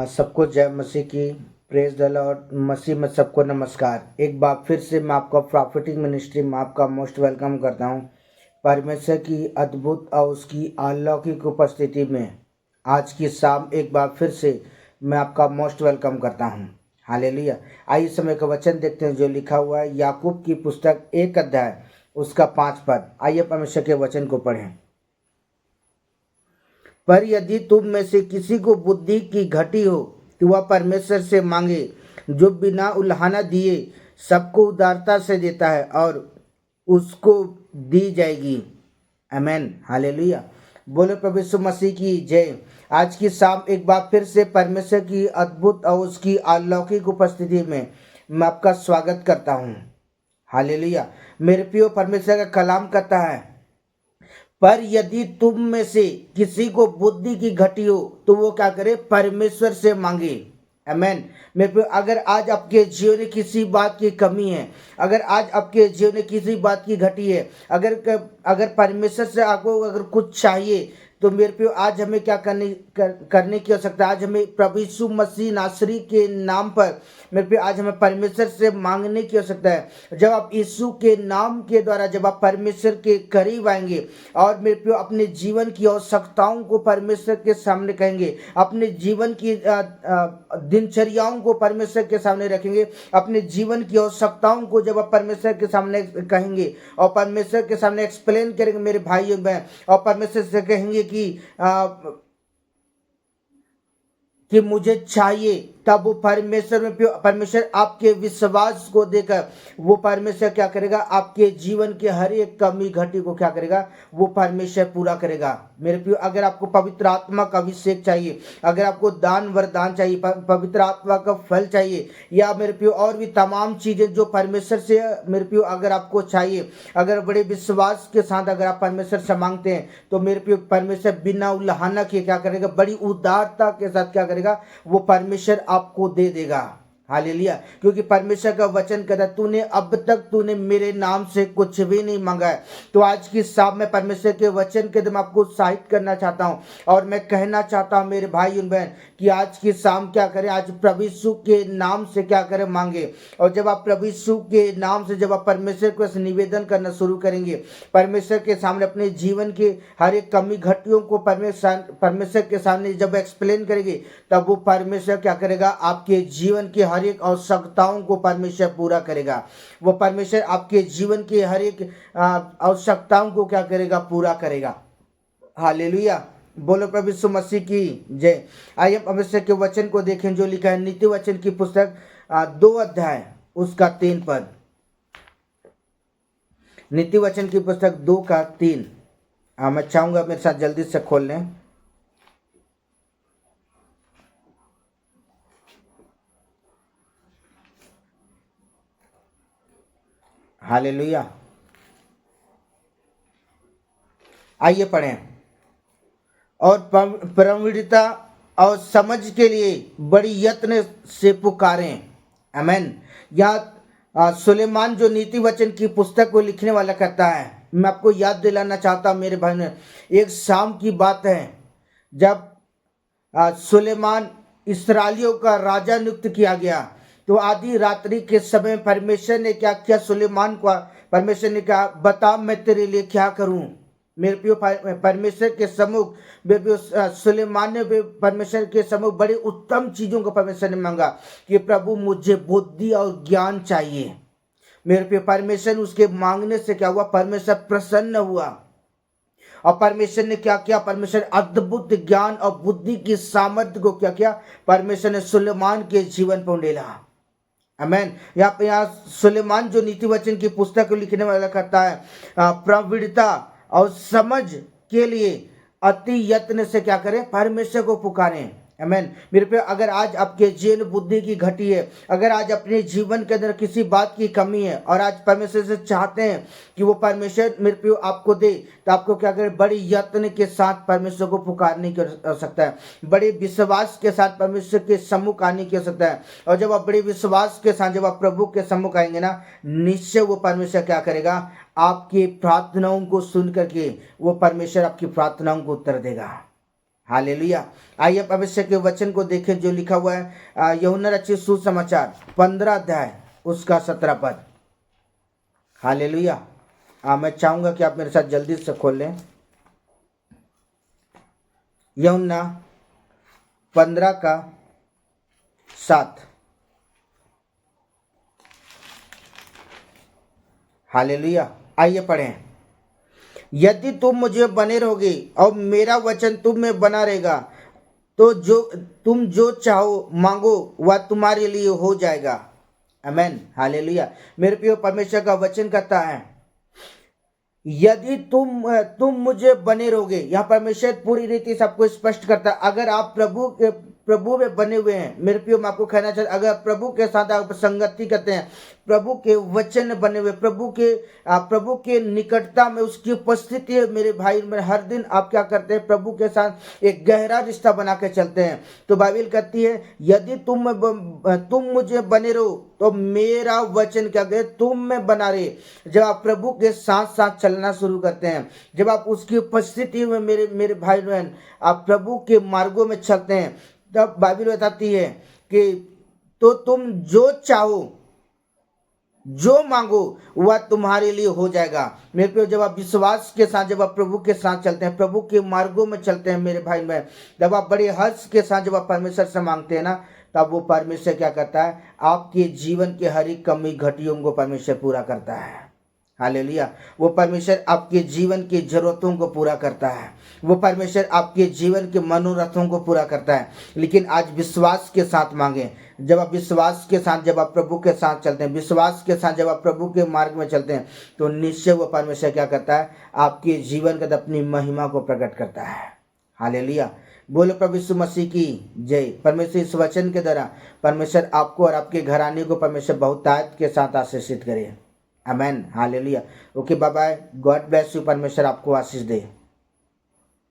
सबको जय मसीह की। Praise the Lord. मसीह में सबको नमस्कार। एक बार फिर से मैं आपका प्रॉफिटिक मिनिस्ट्री में आपका मोस्ट वेलकम करता हूं। परमेश्वर की अद्भुत और उसकी अलौकिक उपस्थिति में आज की शाम एक बार फिर से मैं आपका मोस्ट वेलकम करता हूं। हालेलुया। आइए समय का वचन देखते हैं जो लिखा हुआ है याकूब की पुस्तक 1 अध्याय उसका 5 पद। आइए परमेश्वर के वचन को पढ़ें। पर यदि तुम में से किसी को बुद्धि की घटी हो तो वह परमेश्वर से मांगे, जो बिना उल्हाना दिए सबको उदारता से देता है, और उसको दी जाएगी। आमेन। हालेलुया। बोलो प्रभु यीशु मसीह की जय। आज की शाम एक बार फिर से परमेश्वर की अद्भुत और उसकी अलौकिक उपस्थिति में मैं आपका स्वागत करता हूँ। हालेलुया। मेरे प्रियो, परमेश्वर का कलाम कहता है, पर यदि तुम में से किसी को बुद्धि की घटी हो तो वो क्या करे? परमेश्वर से मांगे। आमेन। मेरे पे अगर आज आपके जीवन में किसी बात की कमी है, अगर आज आपके जीवन में किसी बात की घटी है, अगर परमेश्वर से आपको अगर कुछ चाहिए, तो मेरे पे आज हमें क्या करने की आवश्यकता है? आज हमें प्रभु यीशु मसीह नासरी के नाम पर मेरे पे आज हमें परमेश्वर से मांगने की आवश्यकता है। जब आप यीशु के नाम के द्वारा जब आप परमेश्वर के करीब आएंगे और मेरे पे अपने जीवन की आवश्यकताओं को परमेश्वर के सामने कहेंगे, अपने जीवन की दिनचर्याओं को परमेश्वर के सामने रखेंगे, अपने जीवन की आवश्यकताओं को जब आप परमेश्वर के सामने कहेंगे और परमेश्वर के सामने एक्सप्लेन करेंगे मेरे भाइयों बहन, और परमेश्वर से कहेंगे कि मुझे चाहिए, तब वो परमेश्वर आपके विश्वास को देकर वो परमेश्वर क्या करेगा? आपके जीवन के हर एक कमी घटी को क्या करेगा? वो परमेश्वर पूरा करेगा। मेरे प्रियो, अगर आपको पवित्र आत्मा का अभिषेक चाहिए, अगर आपको दान वरदान चाहिए, पवित्र आत्मा का फल चाहिए, या मेरे प्रियो और भी तमाम चीजें जो परमेश्वर से मेरे प्रियो अगर आपको चाहिए, अगर बड़े विश्वास के साथ अगर आप परमेश्वर से मांगते हैं, तो मेरे प्रियो परमेश्वर बिना उल्हाना किए क्या करेगा? बड़ी उदारता के साथ क्या करेगा? वो परमेश्वर आपको दे देगा। हालेलुया। क्योंकि परमेश्वर का वचन कहता है, अब तक तूने मेरे नाम से कुछ भी नहीं मांगा है। तो आज की शाम में परमेश्वर के वचन के द्वारा आपको उत्साहित करना चाहता हूं, और मैं कहना चाहता हूं मेरे भाई और बहन कि आज की शाम क्या करें? आज प्रभु यीशु के नाम से क्या करें? मांगे। और जब आप प्रभु यीशु के नाम से जब आप परमेश्वर को निवेदन करना शुरू करेंगे, परमेश्वर के सामने अपने जीवन के हर एक कमी घटियों को परमेश्वर के सामने जब एक्सप्लेन करेंगे, तब वो परमेश्वर क्या करेगा? आपके जीवन के हर एक आवश्यकताओं को परमेश्वर पूरा करेगा। वो परमेश्वर आपके जीवन के हर एक आवश्यकताओं को क्या करेगा? पूरा करेगा। हालेलुया। बोलो प्रभु यीशु मसीह की जय। आइए परमेश्वर के वचन को देखें जो लिखा है नीति वचन की पुस्तक 2 अध्याय उसका 3 पद। नीति वचन की पुस्तक 2 का 3। मैं चाहूंगा मेरे साथ जल्दी से खोल लें। हालेलुया। आइए पढ़ें। और प्रवीणता और समझ के लिए बड़ी यत्न से पुकारें। आमेन। यहाँ सुलेमान जो नीति वचन की पुस्तक को लिखने वाला कहता है, मैं आपको याद दिलाना चाहता हूँ मेरे भाई ने, एक शाम की बात है जब सुलेमान इसराइलियों का राजा नियुक्त किया गया, तो आधी रात्रि के समय परमेश्वर ने क्या किया? सुलेमान को परमेश्वर ने कहा, बता मैं तेरे लिए क्या करूं? मेरे प्रियो परमेश्वर के सम्मुख सुलेमान ने परमेश्वर के सम्मुख बड़ी उत्तम चीजों को परमेश्वर ने मांगा कि प्रभु मुझे बुद्धि और ज्ञान चाहिए। मेरे प्रियो परमेश्वर उसके मांगने से क्या हुआ? परमेश्वर प्रसन्न हुआ, और परमेश्वर ने क्या किया? परमेश्वर अद्भुत ज्ञान और बुद्धि की सामर्थ्य को क्या किया? परमेश्वर ने सुलेमान के जीवन पर उंडेला। आमेन। यहाँ सुलेमान जो नीति वचन की पुस्तक को लिखने वाला कहता है, प्रवीणता और समझ के लिए अति यत्न से क्या करें? परमेश्वर को पुकारें। आमेन। मेरे पे अगर आज आपके जीवन बुद्धि की घटी है, अगर आज अपने जीवन के अंदर किसी बात की कमी है, और आज परमेश्वर से चाहते हैं कि वो परमेश्वर मेरे पे आपको दे, तो आपको क्या करें? बड़ी यत्न के साथ परमेश्वर को पुकारने की आवश्यकता है, बड़े विश्वास के साथ परमेश्वर के सम्मुख आने की आवश्यकता है। और जब आप बड़े विश्वास के साथ जब आप प्रभु के सम्मुख आएंगे ना, निश्चय वो परमेश्वर क्या करेगा? आपकी प्रार्थनाओं को सुन करके वो परमेश्वर आपकी प्रार्थनाओं को उत्तर देगा। हालेलुया। आइए भविष्य के वचन को देखें जो लिखा हुआ है यूहन्ना रचित सुसमाचार 15 अध्याय उसका 17 पद। हालेलुया। मैं चाहूंगा कि आप मेरे साथ जल्दी से खोल लें यूहन्ना 15 का 7। हालेलुया। आइए पढ़ें। यदि तुम मुझे बने रहोगे और मेरा वचन तुम में बना रहेगा तो तुम जो चाहो मांगो वह तुम्हारे लिए हो जाएगा। आमेन। हालेलुया। मेरे प्रिय परमेश्वर का वचन कहता है यदि तुम मुझे बने रहोगे। यहाँ परमेश्वर पूरी रीति सबको स्पष्ट करता है। अगर आप प्रभु में बने हुए हैं, मेरे प्रियो मैं आपको कहना चाहता, अगर प्रभु के साथ आप संगति करते हैं, प्रभु के वचन में बने हुए, प्रभु के निकटता में उसकी उपस्थिति है मेरे भाई, मेरे हर दिन आप क्या करते हैं, प्रभु के साथ एक गहरा रिश्ता बना के चलते हैं। तो बाइबल कहती है यदि तुम मुझे बने रहो तो मेरा वचन क्या कहते तुम में बना रहे। जब आप प्रभु के साथ साथ चलना शुरू करते हैं, जब आप उसकी उपस्थिति में मेरे भाई बहन आप प्रभु के मार्गों में चलते हैं, तब बाइबल बताती है कि तो तुम जो चाहो जो मांगो वह तुम्हारे लिए हो जाएगा। मेरे प्रिय जब आप विश्वास के साथ, जब आप प्रभु के साथ चलते हैं, प्रभु के मार्गों में चलते हैं मेरे भाई में, जब आप बड़े हर्ष के साथ जब आप परमेश्वर से मांगते हैं ना, तब वो परमेश्वर क्या करता है, आपके जीवन के हर एक कमी घटियों को परमेश्वर पूरा करता है। हालेलुया। वो परमेश्वर आपके जीवन की जरूरतों को पूरा करता है, वो परमेश्वर आपके जीवन के मनोरथों को पूरा करता है। लेकिन आज विश्वास के साथ मांगे। जब आप विश्वास के साथ, जब आप प्रभु के साथ चलते हैं, विश्वास के साथ जब आप प्रभु के मार्ग में चलते हैं, तो निश्चय वो परमेश्वर क्या करता है, आपके जीवन के अपनी महिमा को प्रकट करता है। हालेलुया। बोलो प्रभु यीशु मसीह की जय। परमेश्वर इस वचन के द्वारा परमेश्वर आपको और आपके घराने को परमेश्वर बहुतायत के साथ आशीषित करे। Amen. Hallelujah. Okay, bye bye. God bless you. परमेश्वर आपको आशीष दे।